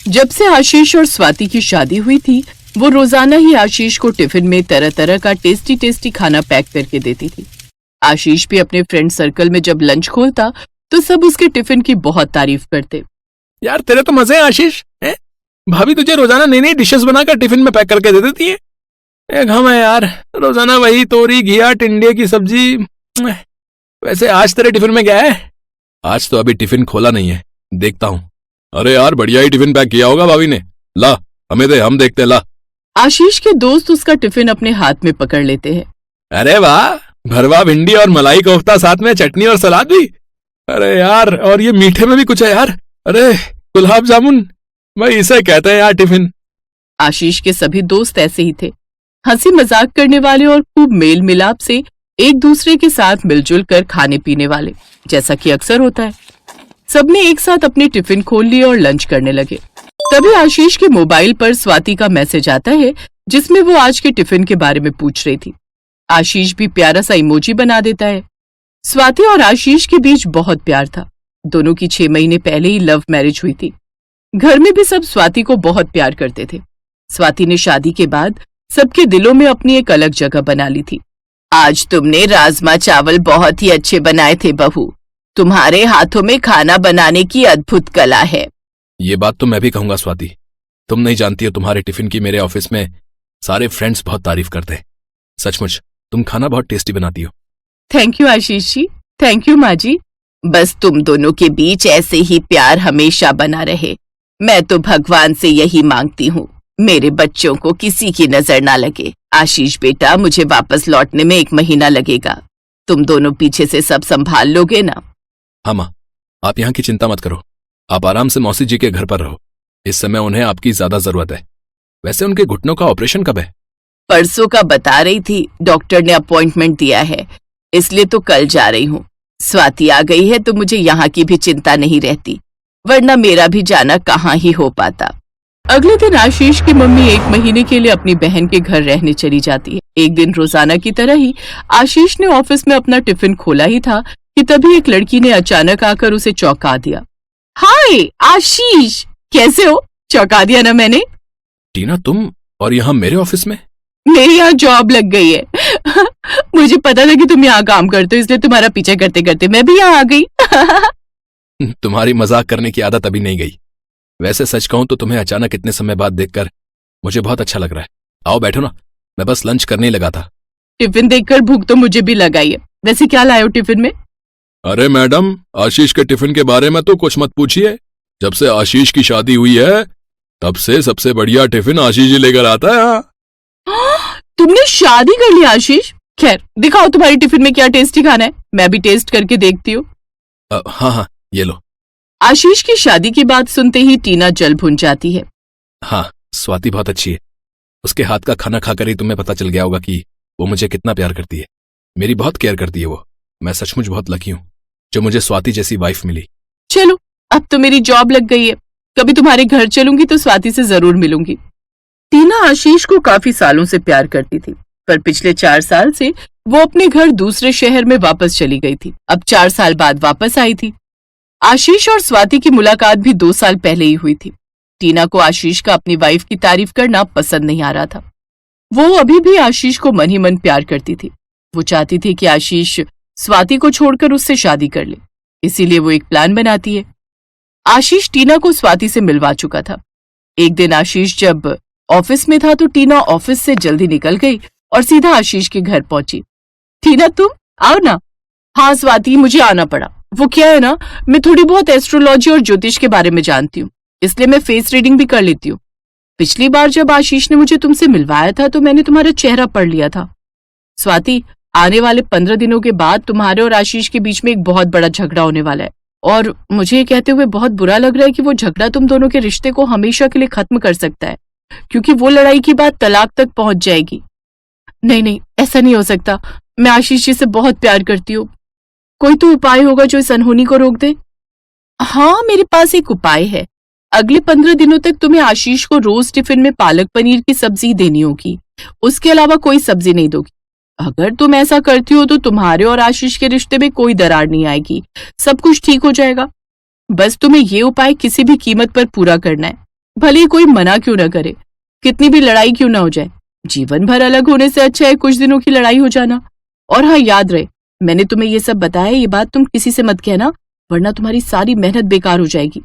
जब से आशीष और स्वाति की शादी हुई थी, वो रोजाना ही आशीष को टिफिन में तरह तरह का टेस्टी टेस्टी खाना पैक करके देती थी। आशीष भी अपने फ्रेंड सर्कल में जब लंच खोलता तो सब उसके टिफिन की बहुत तारीफ करते। यार तेरे तो मजे हैं आशीष, हैं? भाभी तुझे रोजाना नई नई डिशेस बनाकर टिफिन में पैक करके दे देती है। एक हम है यार, रोजाना वही तोरी घिया टिंडे की सब्जी। वैसे आज तेरे टिफिन में क्या है? आज तो अभी टिफिन खोला नहीं है, देखता हूँ। अरे यार बढ़िया ही टिफिन पैक किया होगा भाभी ने, ला हमें दे, हम देखते, ला। आशीष के दोस्त उसका टिफिन अपने हाथ में पकड़ लेते हैं। अरे वाह, भरवा भिंडी और मलाई कोफ्ता, साथ में चटनी और सलाद भी। अरे यार, और ये मीठे में भी कुछ है यार। अरे गुलाब जामुन, भाई इसे कहते हैं यार टिफिन। आशीष के सभी दोस्त ऐसे ही थे, हंसी मजाक करने वाले और खूब मेल मिलाप से एक दूसरे के साथ मिलजुल कर खाने पीने वाले, जैसा कि अक्सर होता है। सबने एक साथ अपने टिफिन खोल लिए और लंच करने लगे। तभी आशीष के मोबाइल पर स्वाति का मैसेज आता है, जिसमें वो आज के टिफिन के बारे में पूछ रही थी। आशीष भी प्यारा सा इमोजी बना देता है। स्वाति और आशीष के बीच बहुत प्यार था। दोनों की 6 महीने पहले ही लव मैरिज हुई थी। घर में भी सब स्वाति को बहुत प्यार करते थे। स्वाति ने शादी के बाद सबके दिलों में अपनी एक अलग जगह बना ली थी। आज तुमने राजमा चावल बहुत ही अच्छे बनाए थे बहू। तुम्हारे हाथों में खाना बनाने की अद्भुत कला है। ये बात तो मैं भी कहूंगा स्वाति, तुम नहीं जानती हो तुम्हारे टिफिन की मेरे ऑफिस में सारे फ्रेंड्स बहुत तारीफ करते हैं। सचमुच तुम खाना बहुत टेस्टी बनाती हो। Thank you Ashish ji, thank you माँ जी। बस तुम दोनों के बीच ऐसे ही प्यार हमेशा बना रहे। मैं तो भगवान से यही मांगती हूँ, मेरे बच्चों को किसी की नजर ना लगे। आशीष बेटा, मुझे वापस लौटने में 1 महीना लगेगा। तुम दोनों पीछे से सब संभाल लोगे ना? हाँ माँ, आप यहाँ की चिंता मत करो। आप आराम से मौसी जी के घर पर रहो। इस समय उन्हें आपकी ज्यादा जरूरत है। वैसे उनके घुटनों का ऑपरेशन कब है? परसों का बता रही थी, डॉक्टर ने अपॉइंटमेंट दिया है, इसलिए तो कल जा रही हूँ। स्वाति आ गई है तो मुझे यहाँ की भी चिंता नहीं रहती, वरना मेरा भी जाना कहाँ ही हो पाता। अगले दिन आशीष की मम्मी 1 महीने के लिए अपनी बहन के घर रहने चली जाती है। एक दिन रोजाना की तरह ही आशीष ने ऑफिस में अपना टिफिन खोला ही था कि तभी एक लड़की ने अचानक आकर उसे चौंका दिया। हाय आशीष, कैसे हो? चौंका दिया ना मैंने? टीना, तुम और यहाँ मेरे ऑफिस में? मेरी यहाँ जॉब लग गई है। मुझे पता था कि तुम यहाँ काम करते हो, इसलिए तुम्हारा पीछा करते करते मैं भी यहाँ आ गई। तुम्हारी मजाक करने की आदत अभी नहीं गई। वैसे सच कहूं तो तुम्हें अचानक इतने समय बाद देखकर मुझे बहुत अच्छा लग रहा है। आओ बैठो ना, मैं बस लंच करने ही लगा था। टिफिन देखकर भूख तो मुझे भी लगाई है। वैसे क्या लाए हो टिफिन में? अरे मैडम, आशीष के टिफिन के बारे में तो कुछ मत पूछिए। जब से आशीष की शादी हुई है तब से सबसे बढ़िया टिफिन आशीष ही लेकर आता है। तुमने शादी कर ली आशीष? खैर, दिखाओ तुम्हारी टिफिन में क्या टेस्टी खाना है, मैं भी टेस्ट करके देखती हूँ। हाँ, ये लो। आशीष की शादी की बात सुनते ही टीना जल भुन जाती है। हाँ, स्वाति बहुत अच्छी है। उसके हाथ का खाना खाकर ही तुम्हें पता चल गया होगा कि वो मुझे कितना प्यार करती है। मेरी बहुत केयर करती है वो। मैं सचमुच बहुत लकी हूँ जो मुझे स्वाति जैसी वाइफ मिली। चलो, अब तो मेरी जॉब लग गई है। कभी तुम्हारे घर चलूंगी तो स्वाति से जरूर मिलूंगी। टीना आशीष को काफी सालों से प्यार करती थी, पर पिछले 4 साल से वो अपने घर दूसरे शहर में वापस चली गई थी। अब 4 साल बाद वापस आई थी। आशीष और स्वाति की मुलाकात भी 2 साल पहले ही हुई थी। टीना को आशीष का अपनी वाइफ की तारीफ करना पसंद नहीं आ रहा था। वो अभी भी आशीष को मन ही मन प्यार करती थी। वो चाहती थी कि आशीष स्वाति को छोड़कर उससे शादी कर ले, इसीलिए वो एक प्लान बनाती है। आशीष टीना को स्वाति से मिलवा चुका था। एक दिन आशीष जब ऑफिस में था तो टीना ऑफिस से जल्दी निकल गई और सीधा आशीष के घर पहुंची। टीना, तुम आओ ना। हाँ स्वाति, मुझे आना पड़ा। वो क्या है ना, मैं थोड़ी बहुत एस्ट्रोलॉजी और ज्योतिष के बारे में जानती हूँ, इसलिए मैं फेस रीडिंग भी कर लेती हूँ। पिछली बार जब आशीष ने मुझे तुमसे मिलवाया था तो मैंने तुम्हारा चेहरा पढ़ लिया था। स्वाति, आने वाले 15 दिनों के बाद तुम्हारे और आशीष के बीच में एक बहुत बड़ा झगड़ा होने वाला है, और मुझे ये कहते हुए बहुत बुरा लग रहा है कि वो झगड़ा तुम दोनों के रिश्ते को हमेशा के लिए खत्म कर सकता है, क्योंकि वो लड़ाई की बात तलाक तक पहुंच जाएगी। नहीं, ऐसा नहीं हो सकता। मैं आशीष जी से बहुत प्यार करती हूँ। कोई तो उपाय होगा जो इस अनहोनी को रोक दे। हाँ, मेरे पास एक उपाय है। अगले 15 दिनों तक तुम्हें आशीष को रोज टिफिन में पालक पनीर की सब्जी देनी होगी। उसके अलावा कोई सब्जी नहीं दोगी। अगर तुम ऐसा करती हो तो तुम्हारे और आशीष के रिश्ते में कोई दरार नहीं आएगी, सब कुछ ठीक हो जाएगा। बस तुम्हें ये उपाय किसी भी कीमत पर पूरा करना है। भले ही कोई मना क्यों ना करे, कितनी भी लड़ाई क्यों ना हो जाए, जीवन भर अलग होने से अच्छा है कुछ दिनों की लड़ाई हो जाना। और हाँ, याद रहे, मैंने तुम्हें ये सब बताया, ये बात तुम किसी से मत कहना, वरना तुम्हारी सारी मेहनत बेकार हो जाएगी।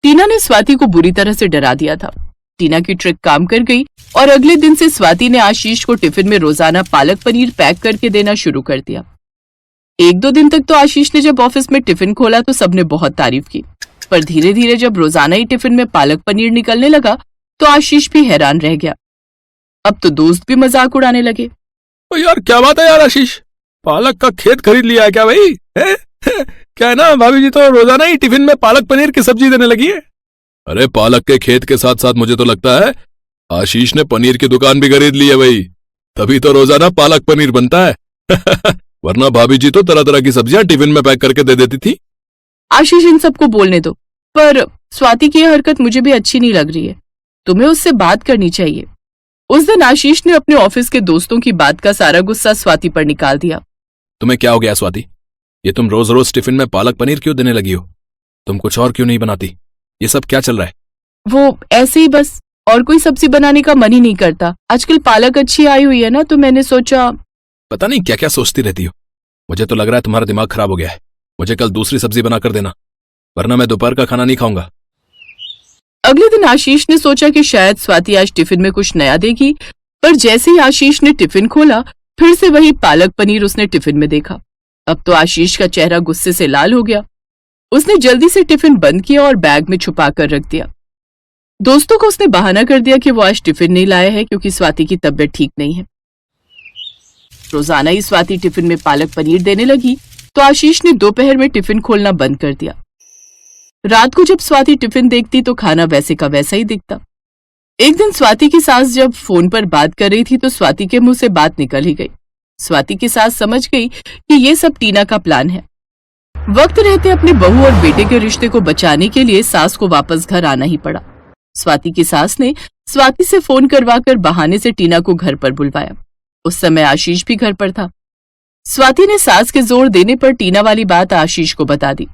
टीना ने स्वाति को बुरी तरह से डरा दिया था। टीना की ट्रिक काम कर गई और अगले दिन से स्वाति ने आशीष को टिफिन में रोजाना पालक पनीर पैक करके देना शुरू कर दिया। एक दो दिन तक तो आशीष ने जब ऑफिस में टिफिन खोला तो सबने बहुत तारीफ की, पर धीरे धीरे जब रोजाना ही टिफिन में पालक पनीर निकलने लगा तो आशीष भी हैरान रह गया। अब तो दोस्त भी मजाक उड़ाने लगे। ओ यार, क्या बात है यार आशीष, पालक का खेत खरीद लिया है क्या भाई? क्या है ना, भाभी जी तो रोजाना ही टिफिन में पालक पनीर की सब्जी देने लगी है। अरे पालक के खेत के साथ साथ मुझे तो लगता है आशीष ने पनीर की दुकान भी खरीद ली है भाई, तभी तो रोजाना पालक पनीर बनता है। वरना भाभी जी तो तरह तरह की सब्जियां टिफिन में पैक करके दे देती थी। आशीष, इन सबको बोलने दो, पर स्वाति की यह हरकत मुझे भी अच्छी नहीं लग रही है, तुम्हें उससे बात करनी चाहिए। उस दिन आशीष ने अपने ऑफिस के दोस्तों की बात का सारा गुस्सा स्वाति पर निकाल दिया। तुम्हें क्या हो गया स्वाति? ये तुम रोज रोज टिफिन में पालक पनीर क्यों देने लगी हो? तुम कुछ और क्यों नहीं बनाती? ये सब क्या चल रहा है? वो ऐसे ही बस, और कोई सब्जी बनाने का मन ही नहीं करता। आजकल पालक अच्छी आई हुई है ना, तो मैंने सोचा। पता नहीं क्या क्या सोचती रहती हो, मुझे तो लग रहा है तुम्हारा दिमाग खराब हो गया है। मुझे कल दूसरी सब्जी बनाकर देना, वरना मैं दोपहर का खाना नहीं खाऊंगा। अगले दिन आशीष ने सोचा कि शायद स्वाति आज टिफिन में कुछ नया देगी, पर जैसे ही आशीष ने टिफिन खोला फिर से वही पालक पनीर उसने टिफिन में देखा। अब तो आशीष का चेहरा गुस्से से लाल हो गया। उसने जल्दी से टिफिन बंद किया और बैग में छुपा कर रख दिया। दोस्तों को उसने बहाना कर दिया कि वो आज टिफिन नहीं लाया है क्योंकि स्वाति की तबीयत ठीक नहीं है। रोजाना ही स्वाति टिफिन में पालक पनीर देने लगी तो आशीष ने दोपहर में टिफिन खोलना बंद कर दिया। रात को जब स्वाति टिफिन देखती तो खाना वैसे का वैसा ही दिखता। एक दिन स्वाति की सास जब फोन पर बात कर रही थी तो स्वाति के मुंह से बात निकल ही गई। स्वाति की सास समझ गई कि ये सब टीना का प्लान है। वक्त रहते अपने बहू और बेटे के रिश्ते को बचाने के लिए सास को वापस घर आना ही पड़ा। स्वाति की सास ने स्वाति से फोन करवाकर बहाने से टीना को घर पर बुलवाया। उस समय आशीष भी घर पर था। स्वाति ने सास के जोर देने पर टीना वाली बात आशीष को बता दी।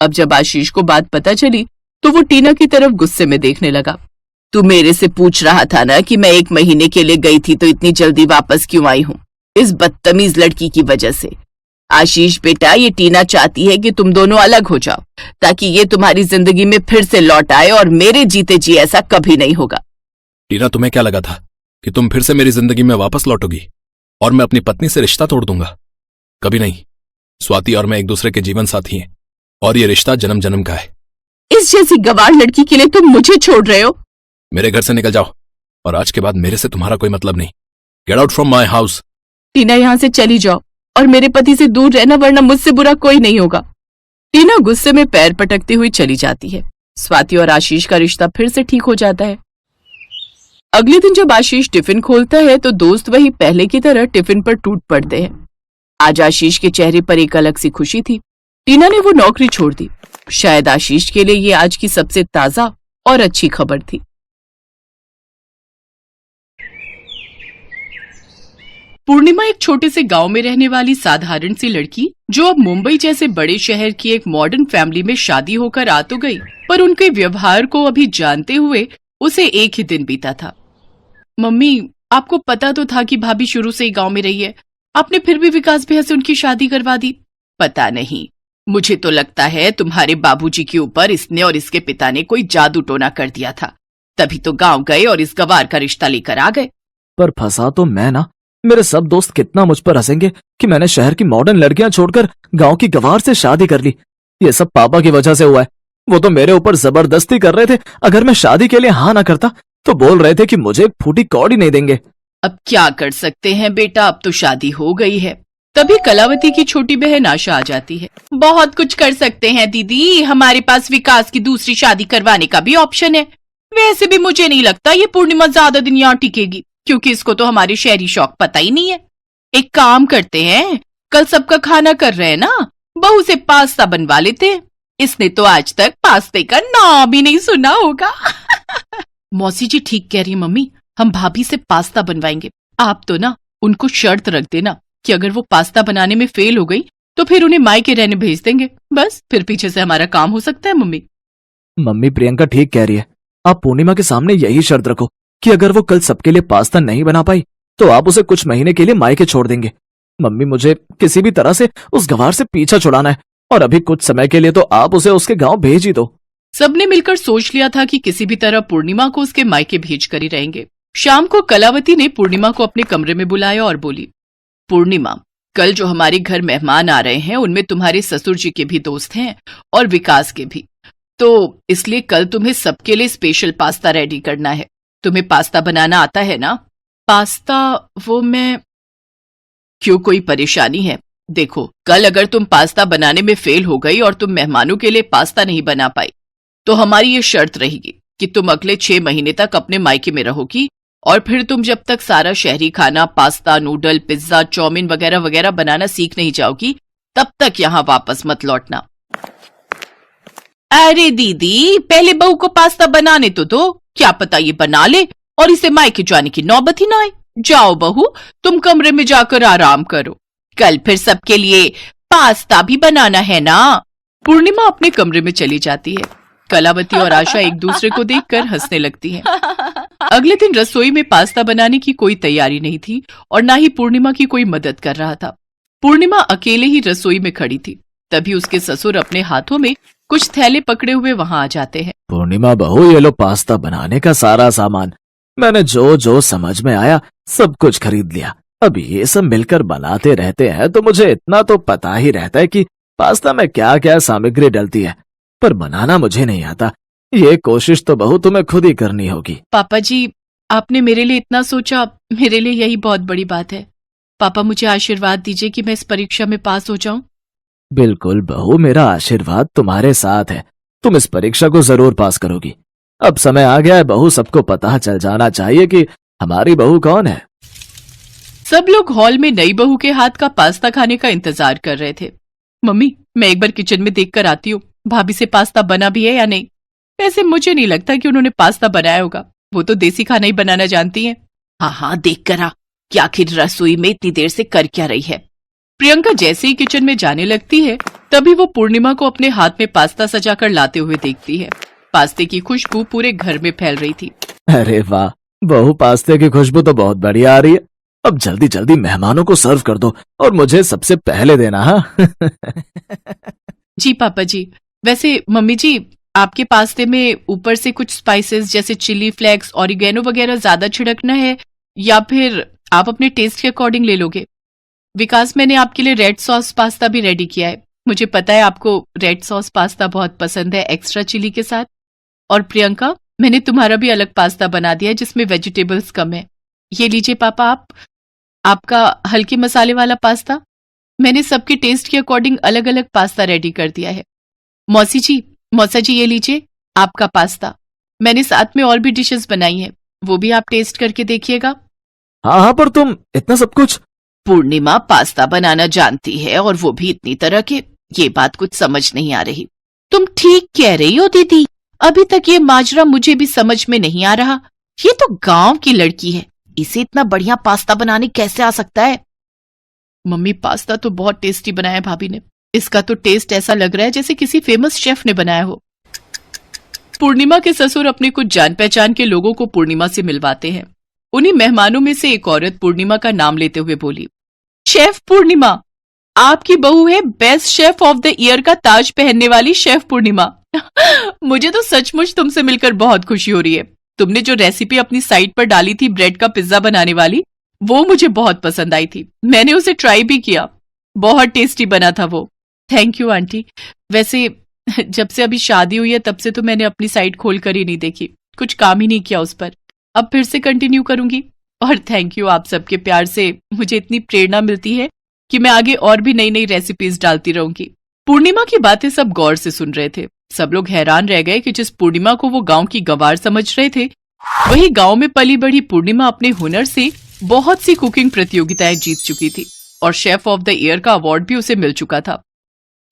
अब जब आशीष को बात पता चली तो वो टीना की तरफ गुस्से में देखने लगा। तू मेरे से पूछ रहा था ना कि मैं 1 महीने के लिए गई थी तो इतनी जल्दी वापस क्यों आई हूँ? इस बदतमीज लड़की की वजह से। आशीष बेटा, ये टीना चाहती है कि तुम दोनों अलग हो जाओ ताकि ये तुम्हारी जिंदगी में फिर से लौट आए, और मेरे जीते जी ऐसा कभी नहीं होगा। टीना, तुम्हें क्या लगा था कि तुम फिर से मेरी जिंदगी में वापस लौटोगी और मैं अपनी पत्नी से रिश्ता तोड़ दूंगा? कभी नहीं। स्वाति और मैं एक दूसरे के जीवन साथी हैं और ये रिश्ता जन्म जन्म का है। इस जैसी गंवार लड़की के लिए तुम मुझे छोड़ रहे हो? मेरे घर से निकल जाओ और आज के बाद मेरे से तुम्हारा कोई मतलब नहीं। Get out from my house. Tina, यहाँ से चली जाओ और मेरे पति से दूर रहना, वरना मुझसे बुरा कोई नहीं होगा। टीना गुस्से में पैर पटकती हुई चली जाती है। स्वाति और आशीष का रिश्ता फिर से ठीक हो जाता है। अगले दिन जब आशीष टिफिन खोलता है तो दोस्त वही पहले की तरह टिफिन पर टूट पड़ते हैं। आज आशीष के चेहरे पर एक अलग सी खुशी थी। टीना ने वो नौकरी छोड़ दी। शायद आशीष के लिए ये आज की सबसे ताजा और अच्छी खबर थी। पूर्णिमा एक छोटे से गांव में रहने वाली साधारण सी लड़की, जो अब मुंबई जैसे बड़े शहर की एक मॉडर्न फैमिली में शादी होकर आ तो गई, पर उनके व्यवहार को अभी जानते हुए उसे एक ही दिन बीता था। मम्मी, आपको पता तो था कि भाभी शुरू से ही गांव में रही है, आपने फिर भी विकास भैया से उनकी शादी करवा दी। पता नहीं, मुझे तो लगता है तुम्हारे बाबूजी के ऊपर इसने और इसके पिता ने कोई जादू टोना कर दिया था, तभी तो गांव गए और इस गवार का रिश्ता लेकर आ गए। पर फंसा तो मैं ना। मेरे सब दोस्त कितना मुझ पर हंसेंगे कि मैंने शहर की मॉडर्न लड़कियां छोड़कर गांव की गवार से शादी कर ली। ये सब पापा की वजह से हुआ है। वो तो मेरे ऊपर जबरदस्ती कर रहे थे। अगर मैं शादी के लिए हाँ ना करता तो बोल रहे थे कि मुझे एक फूटी कौड़ी नहीं देंगे। अब क्या कर सकते हैं बेटा, अब तो शादी हो गई है। तभी कलावती की छोटी बहन आशा आ जाती है। बहुत कुछ कर सकते हैं दीदी, हमारे पास विकास की दूसरी शादी करवाने का भी ऑप्शन है। वैसे भी मुझे नहीं लगता ये पूर्णिमा ज्यादा दिन यहाँ टिकेगी, क्योंकि इसको तो हमारे शहरी शौक पता ही नहीं है। एक काम करते हैं, कल सबका खाना कर रहे हैं ना, बहू से पास्ता बनवा लेते हैं। इसने तो आज तक पास्ते का नाम भी नहीं सुना होगा। मौसी जी ठीक कह रही है मम्मी, हम भाभी से पास्ता बनवाएंगे। आप तो ना उनको शर्त रख देना कि अगर वो पास्ता बनाने में फेल हो गई तो फिर उन्हें मायके रहने भेज देंगे। बस फिर पीछे से हमारा काम हो सकता है। मम्मी मम्मी प्रियंका ठीक कह रही है। आप पूर्णिमा के सामने यही शर्त रखो कि अगर वो कल सबके लिए पास्ता नहीं बना पाई तो आप उसे कुछ महीने के लिए मायके छोड़ देंगे। मम्मी, मुझे किसी भी तरह से उस गवार से पीछा छुड़ाना है और अभी कुछ समय के लिए तो आप उसे उसके गांव भेज ही दो। सबने मिलकर सोच लिया था कि किसी भी तरह पूर्णिमा को उसके मायके भेज कर ही रहेंगे। शाम को कलावती ने पूर्णिमा को अपने कमरे में बुलाया और बोली, पूर्णिमा, कल जो हमारे घर मेहमान आ रहे हैं उनमें तुम्हारे ससुर जी के भी दोस्त हैं और विकास के भी, तो इसलिए कल तुम्हें सबके लिए स्पेशल पास्ता रेडी करना है। तुम्हें पास्ता बनाना आता है ना? पास्ता वो मैं... क्यों, कोई परेशानी है? देखो, कल अगर तुम पास्ता बनाने में फेल हो गई और तुम मेहमानों के लिए पास्ता नहीं बना पाई तो हमारी ये शर्त रहेगी कि तुम अगले 6 महीने तक अपने मायके में रहोगी और फिर तुम जब तक सारा शहरी खाना, पास्ता, नूडल, पिज्जा, चाउमीन वगैरह वगैरह बनाना सीख नहीं जाओगी तब तक यहाँ वापस मत लौटना। अरे दीदी, पहले बहू को पास्ता बनाने तो दो, क्या पता ये बना ले और इसे मायके जाने की नौबत ही ना आए। जाओ बहू, तुम कमरे में जाकर आराम करो, कल फिर सबके लिए पास्ता भी बनाना है ना। पूर्णिमा अपने कमरे में चली जाती है। कलावती और आशा एक दूसरे को देखकर हंसने लगती हैं। अगले दिन रसोई में पास्ता बनाने की कोई तैयारी नहीं थी और ना ही पूर्णिमा की कोई मदद कर रहा था। पूर्णिमा अकेले ही रसोई में खड़ी थी। तभी उसके ससुर अपने हाथों में कुछ थैले पकड़े हुए वहां आ जाते हैं। पूर्णिमा बहू, ये लो पास्ता बनाने का सारा सामान। मैंने जो जो समझ में आया सब कुछ खरीद लिया। अब ये सब मिलकर बनाते रहते हैं तो मुझे इतना तो पता ही रहता है कि पास्ता में क्या क्या सामग्री डलती है, पर बनाना मुझे नहीं आता। ये कोशिश तो बहू तुम्हें खुद ही करनी होगी। पापा जी, आपने मेरे लिए इतना सोचा, मेरे लिए यही बहुत बड़ी बात है। पापा, मुझे आशीर्वाद दीजिए कि मैं इस परीक्षा में पास हो जाऊं। बिल्कुल बहू, मेरा आशीर्वाद तुम्हारे साथ है। तुम इस परीक्षा को जरूर पास करोगी। अब समय आ गया है बहू, सबको पता चल जाना चाहिए कि हमारी बहू कौन है। सब लोग हॉल में नई बहू के हाथ का पास्ता खाने का इंतजार कर रहे थे। मम्मी, मैं एक बार किचन में देख कर आती हूँ, भाभी से पास्ता बना भी है या नहीं। वैसे मुझे नहीं लगता कि उन्होंने पास्ता बनाया होगा, वो तो देसी खाना ही बनाना जानती हैं। हाँ हाँ, देख कर आ कि आखिर रसोई में इतनी देर से कर क्या रही है। प्रियंका जैसे ही किचन में जाने लगती है तभी वो पूर्णिमा को अपने हाथ में पास्ता सजाकर लाते हुए देखती है। पास्ते की खुशबू पूरे घर में फैल रही थी। अरे वाह बहू, पास्ते की खुशबू तो बहुत बढ़िया आ रही है। अब जल्दी जल्दी मेहमानों को सर्व कर दो और मुझे सबसे पहले देना। हाँ जी पापा जी। वैसे मम्मी जी, आपके पास्ते में ऊपर से कुछ स्पाइसेस जैसे चिली फ्लेक्स, ऑरिगेनो वगैरह ज्यादा छिड़कना है या फिर आप अपने टेस्ट के अकॉर्डिंग ले लोगे? विकास, मैंने आपके लिए रेड सॉस पास्ता भी रेडी किया है। मुझे पता है आपको रेड सॉस पास्ता बहुत पसंद है एक्स्ट्रा चिली के साथ। और प्रियंका, मैंने तुम्हारा भी अलग पास्ता बना दिया है जिसमें वेजिटेबल्स कम है। ये लीजिए पापा, आपका हल्के मसाले वाला पास्ता। मैंने सबके टेस्ट के अकॉर्डिंग अलग अलग पास्ता रेडी कर दिया है। मौसा जी, ये लीजिए आपका पास्ता। मैंने साथ में और भी डिशेस बनाई हैं, वो भी आप टेस्ट करके देखिएगा। हाँ हाँ, पर तुम इतना सब कुछ? पूर्णिमा पास्ता बनाना जानती है और वो भी इतनी तरह के, ये बात कुछ समझ नहीं आ रही। तुम ठीक कह रही हो दीदी, अभी तक ये माजरा मुझे भी समझ में नहीं आ रहा। ये तो गांव की लड़की है, इसे इतना बढ़िया पास्ता बनाने कैसे आ सकता है? मम्मी, पास्ता तो बहुत टेस्टी बनाया भाभी ने। इसका तो टेस्ट ऐसा लग रहा है जैसे किसी फेमस शेफ ने बनाया हो। पूर्णिमा के ससुर अपने कुछ जान पहचान के लोगों को पूर्णिमा से मिलवाते हैं। उन्हीं मेहमानों में से एक औरत पूर्णिमा का नाम लेते हुए बोली, शेफ पूर्णिमा, आपकी बहू है best chef of the year का ताज पहनने वाली शेफ पूर्णिमा। मुझे तो सचमुच तुमसे मिलकर बहुत खुशी हो रही है। तुमने जो रेसिपी अपनी साइट पर डाली थी ब्रेड का पिज्जा बनाने वाली, वो मुझे बहुत पसंद आई थी। मैंने उसे ट्राई भी किया, बहुत टेस्टी बना था वो। Thank you aunty. वैसे जब से अभी शादी हुई है तब से तो मैंने अपनी साइट खोल कर ही नहीं देखी, कुछ काम ही नहीं किया उस पर। अब फिर से कंटिन्यू करूंगी। और थैंक यू, आप सबके प्यार से मुझे इतनी प्रेरणा मिलती है कि मैं आगे और भी नई नई रेसिपीज डालती रहूंगी। पूर्णिमा की बातें सब गौर से सुन रहे थे। सब लोग हैरान रह गए कि जिस पूर्णिमा को वो गांव की गंवार समझ रहे थे, वही गांव में पली बढ़ी पूर्णिमा अपने हुनर से बहुत सी कुकिंग प्रतियोगिताएं जीत चुकी थी और शेफ ऑफ द ईयर का अवार्ड भी उसे मिल चुका था।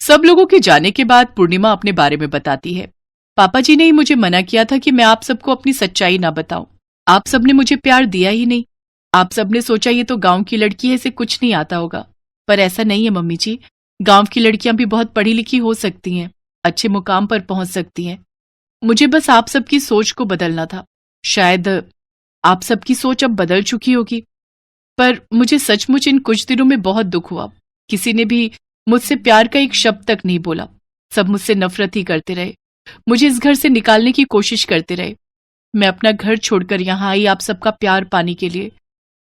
सब लोगों के जाने के बाद पूर्णिमा अपने बारे में बताती है, पापा जी ने ही मुझे मना किया था कि मैं आप सबको अपनी सच्चाई ना बताऊं। आप सबने मुझे प्यार दिया ही नहीं। आप सबने सोचा ये तो गांव की लड़की है, इसे कुछ नहीं आता होगा, पर ऐसा नहीं है मम्मी जी। गांव की लड़कियां भी बहुत पढ़ी लिखी हो सकती हैं, अच्छे मुकाम पर पहुंच सकती हैं। मुझे बस आप सबकी सोच को बदलना था। शायद आप सबकी सोच अब बदल चुकी होगी, पर मुझे सचमुच इन कुछ दिनों में बहुत दुख हुआ। किसी ने भी मुझसे प्यार का एक शब्द तक नहीं बोला। सब मुझसे नफरत ही करते रहे, मुझे इस घर से निकालने की कोशिश करते रहे। मैं अपना घर छोड़कर यहाँ आई आप सबका प्यार पाने के लिए,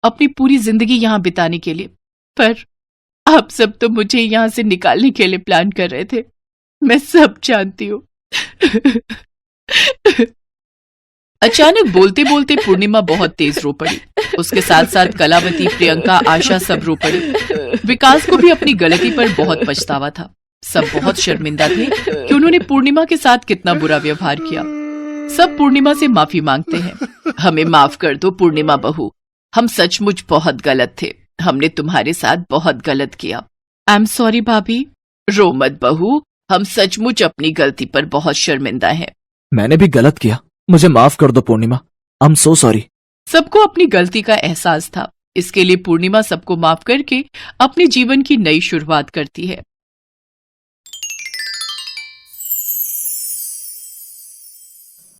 अपनी पूरी जिंदगी यहाँ बिताने के लिए, पर आप सब तो मुझे यहाँ से निकालने के लिए प्लान कर रहे थे। मैं सब जानती हूँ। अचानक बोलते बोलते पूर्णिमा बहुत तेज रो पड़ी। उसके साथ साथ कलावती, प्रियंका, आशा सब रो पड़ी। विकास को भी अपनी गलती पर बहुत पछतावा था। सब बहुत शर्मिंदा थे कि उन्होंने पूर्णिमा के साथ कितना बुरा व्यवहार किया। सब पूर्णिमा से माफी मांगते हैं। हमें माफ कर दो पूर्णिमा बहू, हम सचमुच बहुत गलत थे। हमने तुम्हारे साथ बहुत गलत किया। आई एम सॉरी भाभी। रो मत बहू, हम सचमुच अपनी गलती पर बहुत शर्मिंदा हैं। मैंने भी गलत किया, मुझे माफ कर दो पूर्णिमा। I am so sorry. सबको अपनी गलती का एहसास था। इसके लिए पूर्णिमा सबको माफ करके अपने जीवन की नई शुरुआत करती है।